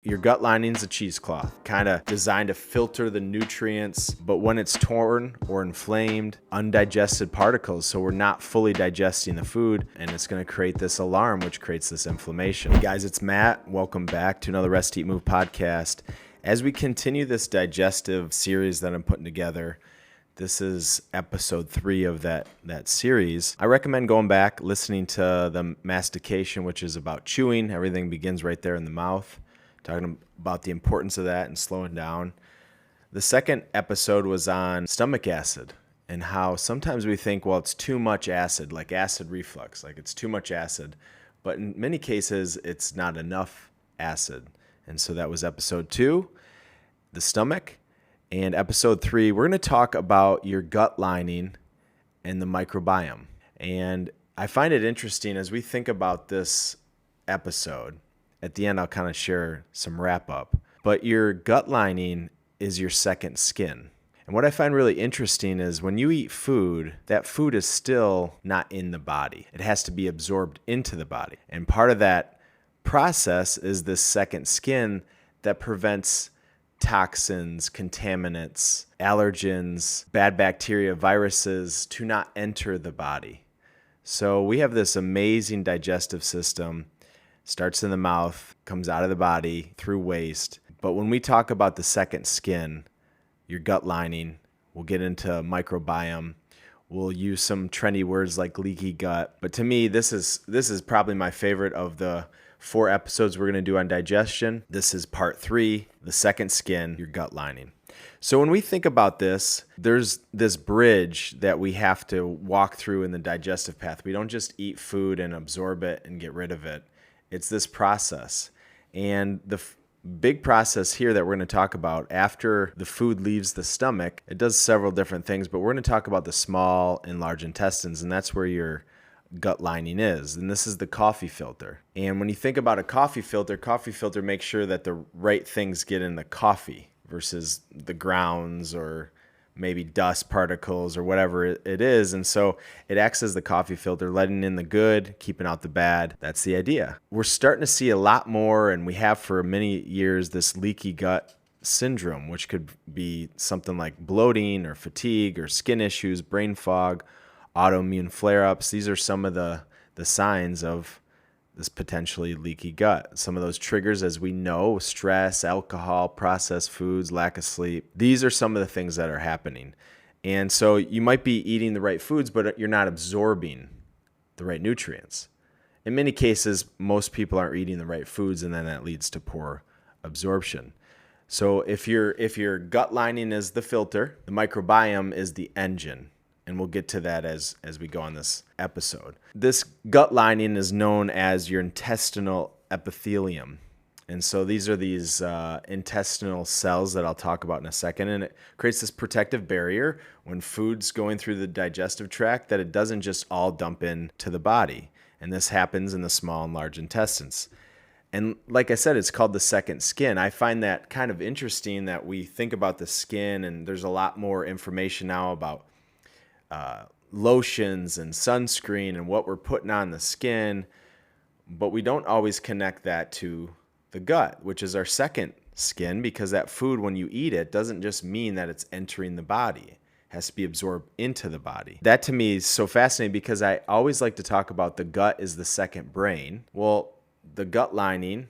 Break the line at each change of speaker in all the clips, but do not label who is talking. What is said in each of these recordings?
Your gut lining's a cheesecloth, kind of designed to filter the nutrients, but when it's torn or inflamed, undigested particles, so we're not fully digesting the food, and it's going to create this alarm, which creates this inflammation. Hey guys, it's Matt. Welcome back to another Rest, Eat, Move podcast. As we continue this digestive series that I'm putting together, this is episode 3 of that series. I recommend going back, listening to the mastication, which is about chewing. Everything begins right there in the mouth. Talking about the importance of that and slowing down. The second episode was on stomach acid and how sometimes we think, well, it's too much acid, like acid reflux, like it's too much acid. But in many cases, it's not enough acid. And so that was episode 2, the stomach. And episode 3, we're going to talk about your gut lining and the microbiome. And I find it interesting as we think about this episode. At the end, I'll kind of share some wrap up. But your gut lining is your second skin. And what I find really interesting is when you eat food, that food is still not in the body. It has to be absorbed into the body. And part of that process is this second skin that prevents toxins, contaminants, allergens, bad bacteria, viruses to not enter the body. So we have this amazing digestive system. Starts in the mouth, comes out of the body through waste. But when we talk about the second skin, your gut lining, we'll get into microbiome. We'll use some trendy words like leaky gut. But to me, this is probably my favorite of the 4 episodes we're going to do on digestion. This is part 3, the second skin, your gut lining. So when we think about this, there's this bridge that we have to walk through in the digestive path. We don't just eat food and absorb it and get rid of it. It's this process. And the big process here that we're going to talk about after the food leaves the stomach, it does several different things, but we're going to talk about the small and large intestines, and that's where your gut lining is. And this is the coffee filter. And when you think about a coffee filter makes sure that the right things get in the coffee versus the grounds or maybe dust particles or whatever it is. And so it acts as the coffee filter, letting in the good, keeping out the bad. That's the idea. We're starting to see a lot more, and we have for many years, this leaky gut syndrome, which could be something like bloating or fatigue or skin issues, brain fog, autoimmune flare-ups. These are some of the signs of this potentially leaky gut. Some of those triggers, as we know, stress, alcohol, processed foods, lack of sleep. These are some of the things that are happening. And so you might be eating the right foods, but you're not absorbing the right nutrients. In many cases, most people aren't eating the right foods, and then that leads to poor absorption. So if your gut lining is the filter, the microbiome is the engine. And we'll get to that as we go on this episode. This gut lining is known as your intestinal epithelium. And so these are these intestinal cells that I'll talk about in a second. And it creates this protective barrier when food's going through the digestive tract that it doesn't just all dump into the body. And this happens in the small and large intestines. And like I said, it's called the second skin. I find that kind of interesting that we think about the skin, and there's a lot more information now about lotions and sunscreen and what we're putting on the skin, but we don't always connect that to the gut, which is our second skin, because that food, when you eat it, doesn't just mean that it's entering the body. It has to be absorbed into the body. That to me is so fascinating because I always like to talk about the gut is the second brain. Well, the gut lining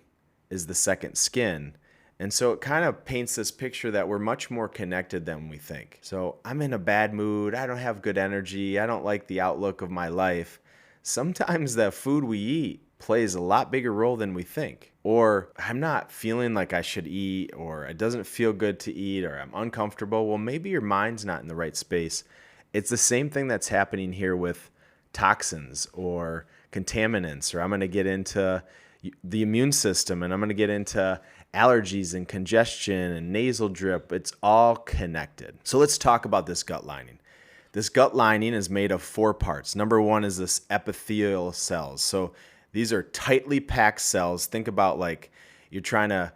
is the second skin. And so it kind of paints this picture that we're much more connected than we think. So I'm in a bad mood. I don't have good energy. I don't like the outlook of my life. Sometimes the food we eat plays a lot bigger role than we think. Or I'm not feeling like I should eat, or it doesn't feel good to eat, or I'm uncomfortable. Well, maybe your mind's not in the right space. It's the same thing that's happening here with toxins or contaminants, or I'm going to get into the immune system, and I'm going to get into allergies and congestion and nasal drip. It's all connected. So let's talk about this gut lining. This gut lining is made of 4 parts. Number 1 is this epithelial cells. So these are tightly packed cells. Think about like you're trying to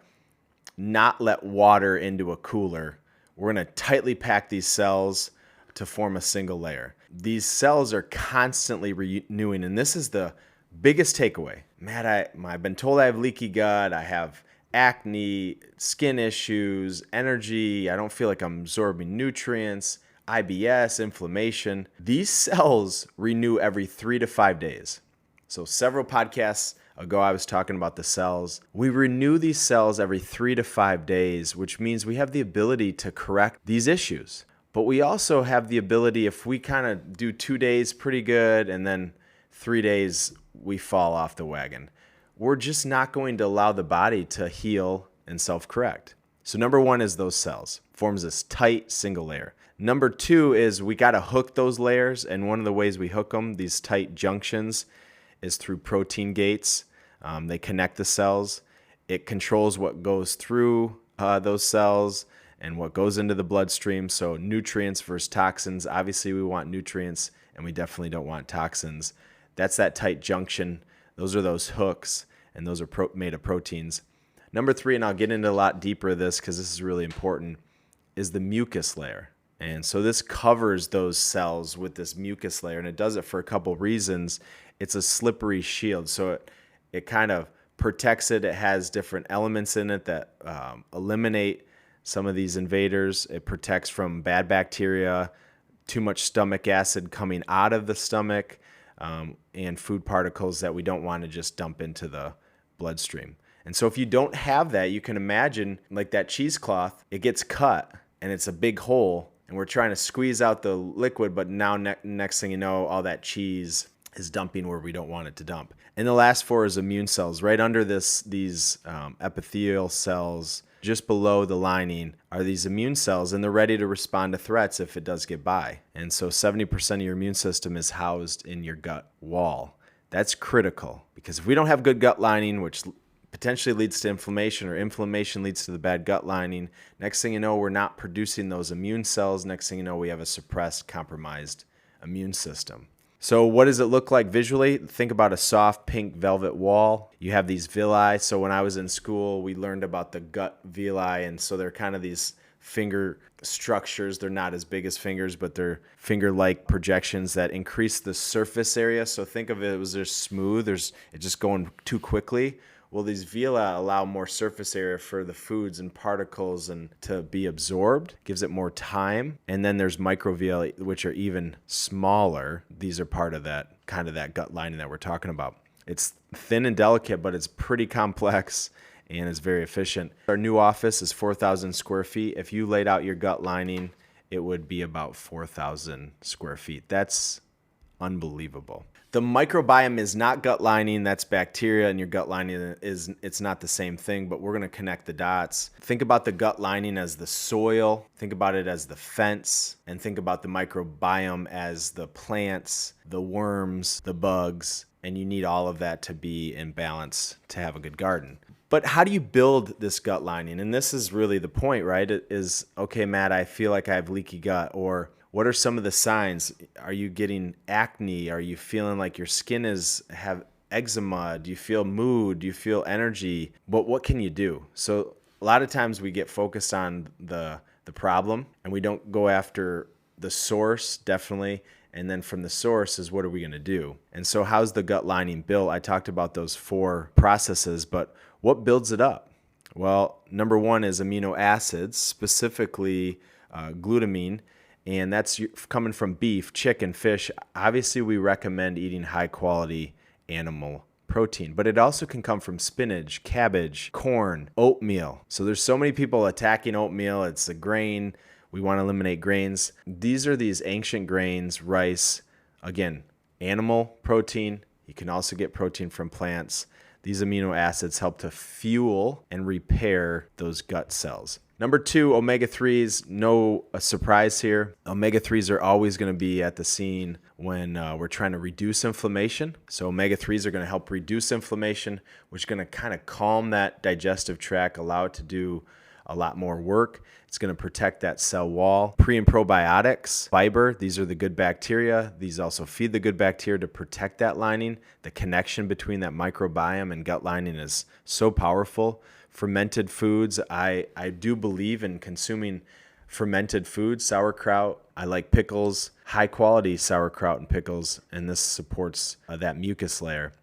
not let water into a cooler. We're going to tightly pack these cells to form a single layer. These cells are constantly renewing, and this is the biggest takeaway. Matt, I've been told I have leaky gut, I have acne, skin issues, energy. I don't feel like I'm absorbing nutrients, IBS, inflammation. These cells renew every 3 to 5 days. So several podcasts ago, I was talking about the cells. We renew these cells every 3 to 5 days, which means we have the ability to correct these issues. But we also have the ability, if we kind of do 2 days pretty good and then 3 days we fall off the wagon, we're just not going to allow the body to heal and self-correct. So number one is those cells. Forms this tight single layer. Number two is we got to hook those layers, and one of the ways we hook them, these tight junctions, is through protein gates. They connect the cells. It controls what goes through those cells and what goes into the bloodstream. So nutrients versus toxins. Obviously, we want nutrients, and we definitely don't want toxins. That's that tight junction. Those are those hooks, and those are made of proteins. Number three, and I'll get into a lot deeper of this because this is really important, is the mucus layer. And so this covers those cells with this mucus layer, and it does it for a couple reasons. It's a slippery shield, so it kind of protects it. It has different elements in it that eliminate some of these invaders. It protects from bad bacteria, too much stomach acid coming out of the stomach, and food particles that we don't want to just dump into the bloodstream. And so if you don't have that, you can imagine like that cheesecloth, it gets cut and it's a big hole, and we're trying to squeeze out the liquid, but now next thing you know, all that cheese is dumping where we don't want it to dump. And the last four is immune cells. Right under these epithelial cells, just below the lining, are these immune cells, and they're ready to respond to threats if it does get by. And so 70% of your immune system is housed in your gut wall. That's critical, because if we don't have good gut lining, which potentially leads to inflammation, or inflammation leads to the bad gut lining, next thing you know, we're not producing those immune cells. Next thing you know, we have a suppressed, compromised immune system. So what does it look like visually? Think about a soft pink velvet wall. You have these villi. So when I was in school, we learned about the gut villi, and so they're kind of these finger structures. They're not as big as fingers, but they're finger-like projections that increase the surface area. So think of it as they're smooth. It's just going too quickly. Well, these villi allow more surface area for the foods and particles and to be absorbed, gives it more time. And then there's microvilli, which are even smaller. These are part of that kind of that gut lining that we're talking about. It's thin and delicate, but it's pretty complex and is very efficient. Our new office is 4,000 square feet. If you laid out your gut lining, it would be about 4,000 square feet. That's unbelievable. The microbiome is not gut lining, that's bacteria, and your gut lining it's not the same thing, but we're going to connect the dots. Think about the gut lining as the soil, think about it as the fence, and think about the microbiome as the plants, the worms, the bugs, and you need all of that to be in balance to have a good garden. But how do you build this gut lining? And this is really the point, right? It is, okay, Matt, I feel like I have leaky gut, or what are some of the signs? Are you getting acne? Are you feeling like your skin have eczema? Do you feel mood? Do you feel energy? But what can you do? So a lot of times we get focused on the problem, and we don't go after the source, definitely. And then from the source is, what are we going to do? And so how's the gut lining built? I talked about those 4 processes, but what builds it up? Well, number one is amino acids, specifically glutamine. And that's coming from beef, chicken, fish. Obviously, we recommend eating high-quality animal protein, but it also can come from spinach, cabbage, corn, oatmeal. So there's so many people attacking oatmeal. It's a grain. We want to eliminate grains. These are these ancient grains, rice. Again, animal protein. You can also get protein from plants. These amino acids help to fuel and repair those gut cells. Number 2, omega-3s, no surprise here. Omega-3s are always going to be at the scene when we're trying to reduce inflammation. So omega-3s are going to help reduce inflammation, which is going to kind of calm that digestive tract, allow it to do a lot more work. It's going to protect that cell wall. Pre and probiotics, fiber, these are the good bacteria. These also feed the good bacteria to protect that lining. The connection between that microbiome and gut lining is so powerful. Fermented foods, I do believe in consuming fermented foods, sauerkraut. I like pickles, high quality sauerkraut and pickles, and this supports that mucus layer.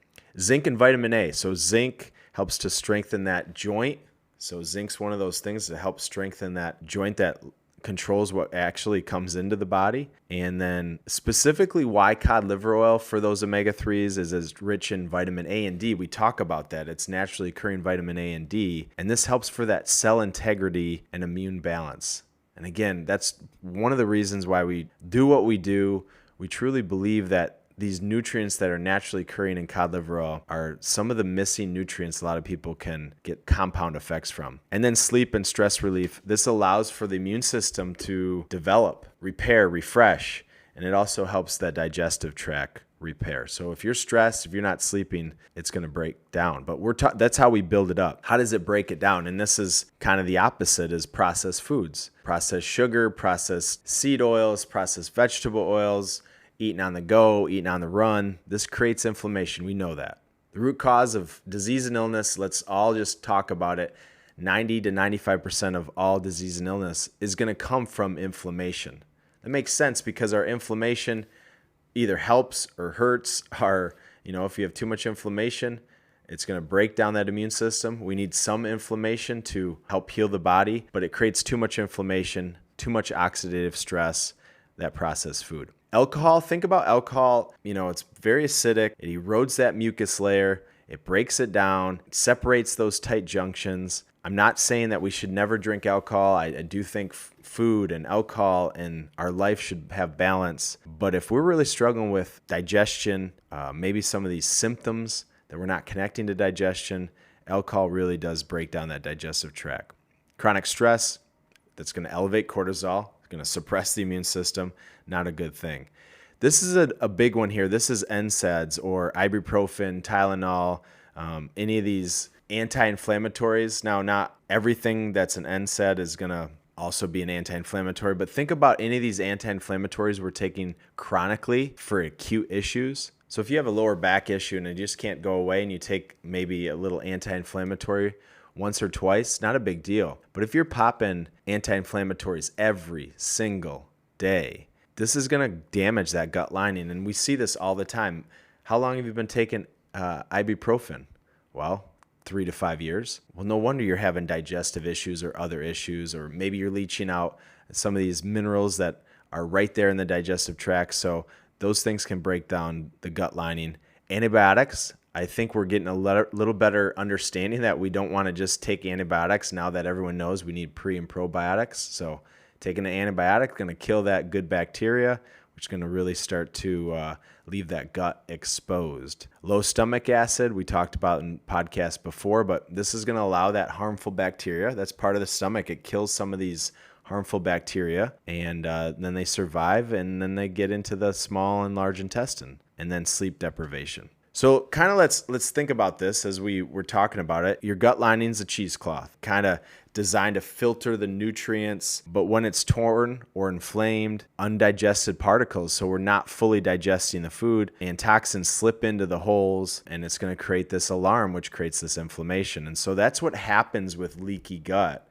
Zinc and vitamin A. So zinc helps to strengthen that joint So zinc's one of those things that helps strengthen that joint that controls what actually comes into the body. And then specifically why cod liver oil for those omega-3s is as rich in vitamin A and D. We talk about that. It's naturally occurring vitamin A and D. And this helps for that cell integrity and immune balance. And again, that's one of the reasons why we do what we do. We truly believe that these nutrients that are naturally occurring in cod liver oil are some of the missing nutrients a lot of people can get compound effects from. And then sleep and stress relief. This allows for the immune system to develop, repair, refresh, and it also helps that digestive tract repair. So if you're stressed, if you're not sleeping, it's going to break down. But that's how we build it up. How does it break it down? And this is kind of the opposite, is processed foods. Processed sugar, processed seed oils, processed vegetable oils, eating on the go, eating on the run. This creates inflammation. We know that. The root cause of disease and illness, let's all just talk about it. 90 to 95% of all disease and illness is going to come from inflammation. That makes sense because our inflammation either helps or hurts our, if you have too much inflammation, it's going to break down that immune system. We need some inflammation to help heal the body, but it creates too much inflammation, too much oxidative stress, that processed food. Alcohol, think about alcohol, it's very acidic. It erodes that mucus layer. It breaks it down, it separates those tight junctions. I'm not saying that we should never drink alcohol. I do think food and alcohol in our life should have balance. But if we're really struggling with digestion, maybe some of these symptoms that we're not connecting to digestion, alcohol really does break down that digestive tract. Chronic stress, that's going to elevate cortisol, going to suppress the immune system, not a good thing. This is a big one here. This is NSAIDs or ibuprofen, Tylenol, any of these anti-inflammatories. Now, not everything that's an NSAID is going to also be an anti-inflammatory, but think about any of these anti-inflammatories we're taking chronically for acute issues. So if you have a lower back issue and it just can't go away and you take maybe a little anti-inflammatory once or twice, not a big deal. But if you're popping anti-inflammatories every single day, this is going to damage that gut lining. And we see this all the time. How long have you been taking ibuprofen? Well, 3 to 5 years. Well, no wonder you're having digestive issues or other issues, or maybe you're leaching out some of these minerals that are right there in the digestive tract. So those things can break down the gut lining. Antibiotics, I think we're getting a little better understanding that we don't want to just take antibiotics now that everyone knows we need pre and probiotics. So taking an antibiotic is going to kill that good bacteria, which is going to really start to leave that gut exposed. Low stomach acid, we talked about in podcasts before, but this is going to allow that harmful bacteria. That's part of the stomach. It kills some of these harmful bacteria, and then they survive, and then they get into the small and large intestine, and then sleep deprivation. So kind of let's think about this as we were talking about it. Your gut lining is a cheesecloth, kind of designed to filter the nutrients, but when it's torn or inflamed, undigested particles, so we're not fully digesting the food, and toxins slip into the holes, and it's going to create this alarm, which creates this inflammation. And so that's what happens with leaky gut,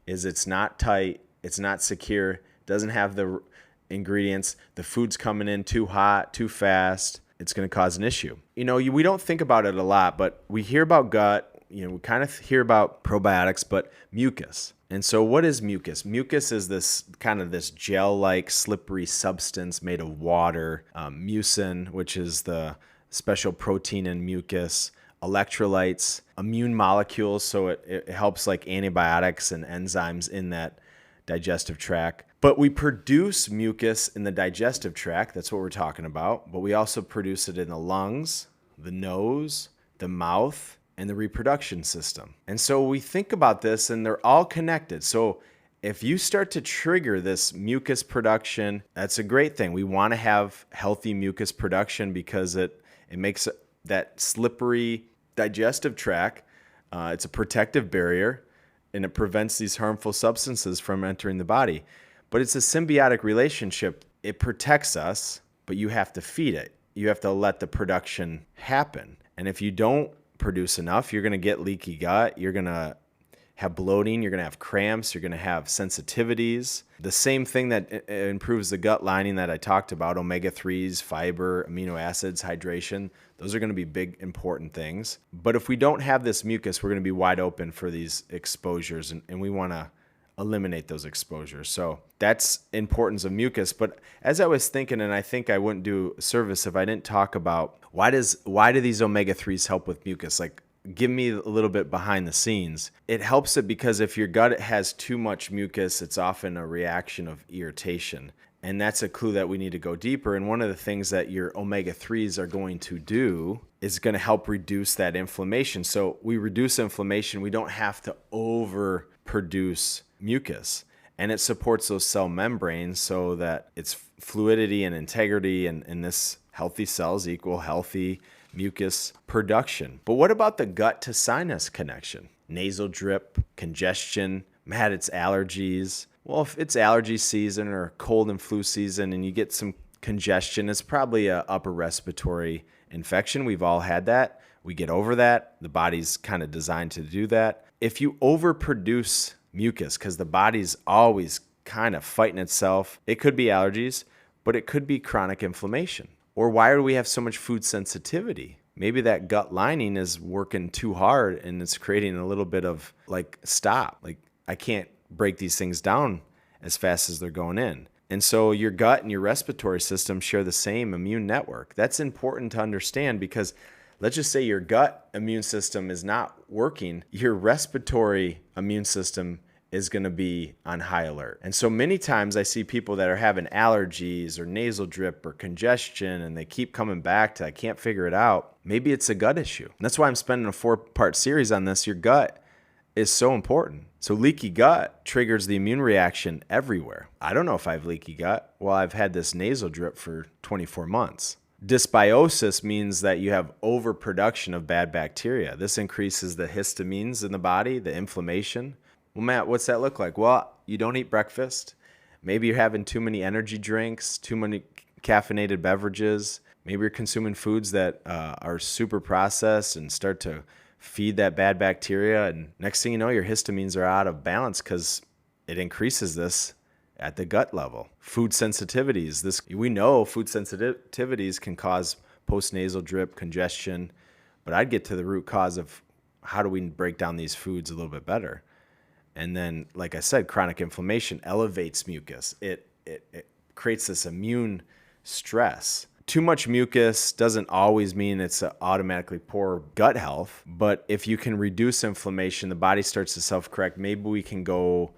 is it's not tight, it's not secure, doesn't have the ingredients, the food's coming in too hot, too fast. It's going to cause an issue. We don't think about it a lot, but we hear about gut, we kind of hear about probiotics, but mucus. And so what is mucus? Mucus is this kind of this gel-like slippery substance made of water, mucin, which is the special protein in mucus, electrolytes, immune molecules, so it helps like antibiotics and enzymes in that digestive tract. But we produce mucus in the digestive tract. That's what we're talking about. But we also produce it in the lungs, the nose, the mouth, and the reproduction system. And so we think about this, and they're all connected. So if you start to trigger this mucus production, that's a great thing. We want to have healthy mucus production because it makes that slippery digestive tract. It's a protective barrier, and it prevents these harmful substances from entering the body. But it's a symbiotic relationship. It protects us, but you have to feed it. You have to let the production happen. And if you don't produce enough, you're going to get leaky gut. You're going to have bloating, you're going to have cramps, you're going to have sensitivities. The same thing that improves the gut lining that I talked about, omega-3s, fiber, amino acids, hydration, those are going to be big, important things. But if we don't have this mucus, we're going to be wide open for these exposures, and we want to eliminate those exposures. So that's importance of mucus. But as I was thinking, and I think I wouldn't do a service if I didn't talk about why do these omega-3s help with mucus? Like, give me a little bit behind the scenes. It helps it because if your gut has too much mucus, it's often a reaction of irritation. And that's a clue that we need to go deeper. And one of the things that your omega-3s are going to do is going to help reduce that inflammation. So we reduce inflammation. We don't have to overproduce mucus. And it supports those cell membranes so that it's fluidity and integrity, and this healthy cells equal healthy mucus production. But what about the gut to sinus connection? Nasal drip, congestion, Matt, it's allergies. Well, if it's allergy season or cold and flu season and you get some congestion, it's probably an upper respiratory infection. We've all had that. We get over that. The body's kind of designed to do that. If you overproduce mucus, because the body's always kind of fighting itself, it could be allergies, but it could be chronic inflammation. Or why do we have so much food sensitivity? Maybe that gut lining is working too hard and it's creating a little bit of stop. I can't break these things down as fast as they're going in. And so your gut and your respiratory system share the same immune network. That's important to understand because let's just say your gut immune system is not working. Your respiratory immune system is going to be on high alert. And so many times I see people that are having allergies or nasal drip or congestion, and they keep coming back to, I can't figure it out. Maybe it's a gut issue. And that's why I'm spending a 4-part series on this. Your gut is so important. So leaky gut triggers the immune reaction everywhere. I don't know if I have leaky gut. Well, I've had this nasal drip for 24 months. Dysbiosis means that you have overproduction of bad bacteria. This increases the histamines in the body, the inflammation. Well, Matt, what's that look like? Well, you don't eat breakfast. Maybe you're having too many energy drinks, too many caffeinated beverages. Maybe you're consuming foods that are super processed and start to feed that bad bacteria. And next thing you know, your histamines are out of balance because it increases this at the gut level. Food sensitivities. We know food sensitivities can cause postnasal drip, congestion, but I'd get to the root cause of how do we break down these foods a little bit better. And then, like I said, chronic inflammation elevates mucus. It creates this immune stress. Too much mucus doesn't always mean it's automatically poor gut health, but if you can reduce inflammation, the body starts to self-correct. Maybe we can go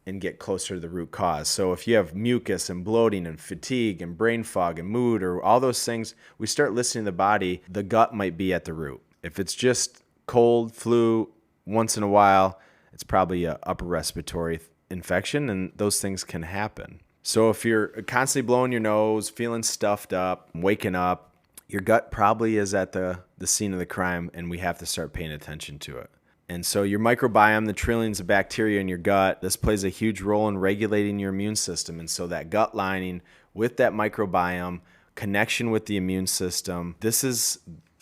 and get closer to the root cause. So if you have mucus and bloating and fatigue and brain fog and mood or all those things, we start listening to the body, the gut might be at the root. If it's just cold, flu, once in a while, it's probably an upper respiratory infection, and those things can happen. So if you're constantly blowing your nose, feeling stuffed up, waking up, your gut probably is at the scene of the crime, and we have to start paying attention to it. And so your microbiome, the trillions of bacteria in your gut, this plays a huge role in regulating your immune system. And so that gut lining with that microbiome, connection with the immune system, this is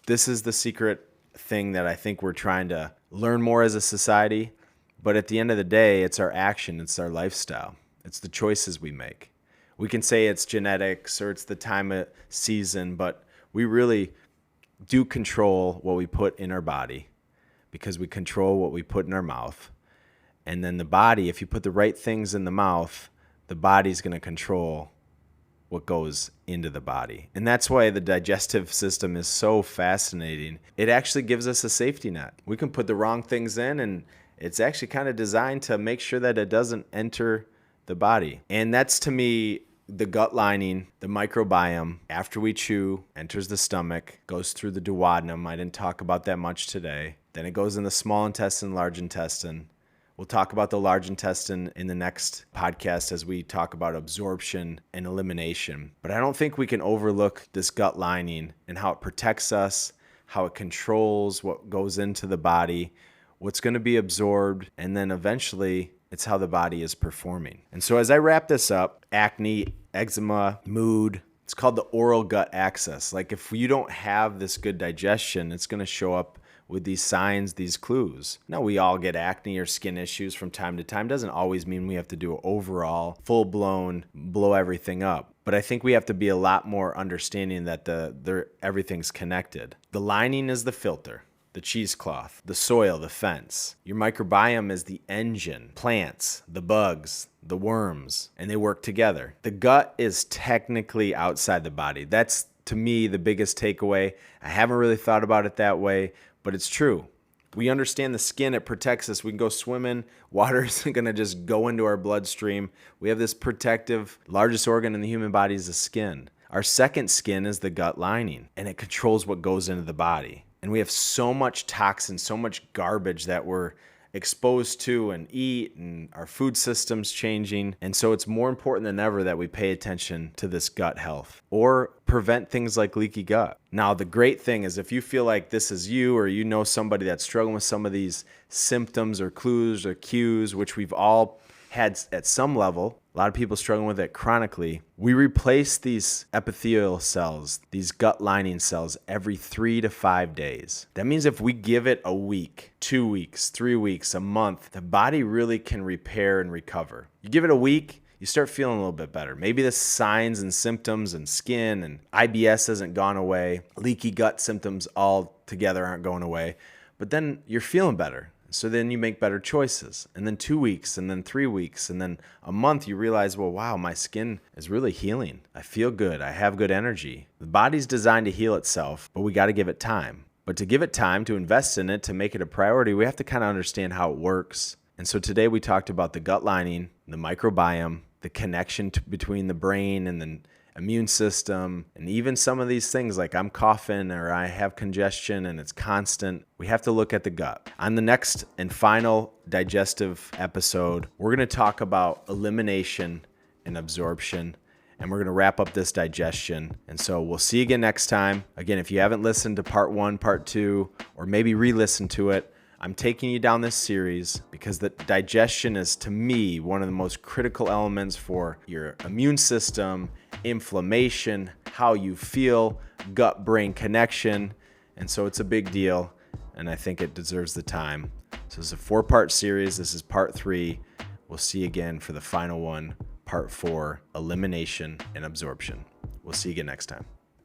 the secret thing that I think we're trying to learn more as a society. But at the end of the day, it's our action, it's our lifestyle, it's the choices we make. We can say it's genetics or it's the time of season, but we really do control what we put in our body because we control what we put in our mouth. And then the body, if you put the right things in the mouth, the body's going to control what goes into the body. And that's why the digestive system is so fascinating. It actually gives us a safety net. We can put the wrong things in, and it's actually kind of designed to make sure that it doesn't enter the body. And that's, to me, the gut lining, the microbiome, after we chew, enters the stomach, goes through the duodenum. I didn't talk about that much today. Then it goes in the small intestine, large intestine. We'll talk about the large intestine in the next podcast as we talk about absorption and elimination. But I don't think we can overlook this gut lining and how it protects us, how it controls what goes into the body, what's going to be absorbed, and then eventually it's how the body is performing. And so as I wrap this up, acne, eczema, mood, it's called the oral gut axis. Like if you don't have this good digestion, it's going to show up with these signs, these clues. Now, we all get acne or skin issues from time to time. Doesn't always mean we have to do an overall, full-blown, blow everything up. But I think we have to be a lot more understanding that everything's connected. The lining is the filter, the cheesecloth, the soil, the fence. Your microbiome is the engine, plants, the bugs, the worms, and they work together. The gut is technically outside the body. That's, to me, the biggest takeaway. I haven't really thought about it that way, but it's true. We understand the skin, it protects us. We can go swimming. Water isn't going to just go into our bloodstream. We have this protective, largest organ in the human body is the skin. Our second skin is the gut lining, and it controls what goes into the body. And we have so much toxin, so much garbage that we're exposed to and eat, and our food system's changing. And so it's more important than ever that we pay attention to this gut health or prevent things like leaky gut. Now, the great thing is if you feel like this is you, or you know somebody that's struggling with some of these symptoms or clues or cues, which we've all had at some level, a lot of people struggling with it chronically, we replace these epithelial cells, these gut lining cells, every 3 to 5 days. That means if we give it a week, 2 weeks, 3 weeks, a month, the body really can repair and recover. You give it a week, you start feeling a little bit better. Maybe the signs and symptoms and skin and IBS hasn't gone away. Leaky gut symptoms all together aren't going away, but then you're feeling better. So then you make better choices. And then 2 weeks, and then 3 weeks, and then a month, you realize, well, wow, my skin is really healing. I feel good. I have good energy. The body's designed to heal itself, but we got to give it time. But to give it time, to invest in it, to make it a priority, we have to kind of understand how it works. And so today we talked about the gut lining, the microbiome, the connection between the brain and the immune system, and even some of these things like I'm coughing or I have congestion and it's constant. We have to look at the gut. On the next and final digestive episode, we're going to talk about elimination and absorption, and we're going to wrap up this digestion. And so we'll see you again next time. Again, if you haven't listened to part 1, part 2, or maybe re-listen to it, I'm taking you down this series because the digestion is, to me, one of the most critical elements for your immune system, inflammation, how you feel, gut-brain connection. And so it's a big deal, and I think it deserves the time. So it's a 4-part series. This is part 3. We'll see you again for the final one, part 4, elimination and absorption. We'll see you again next time.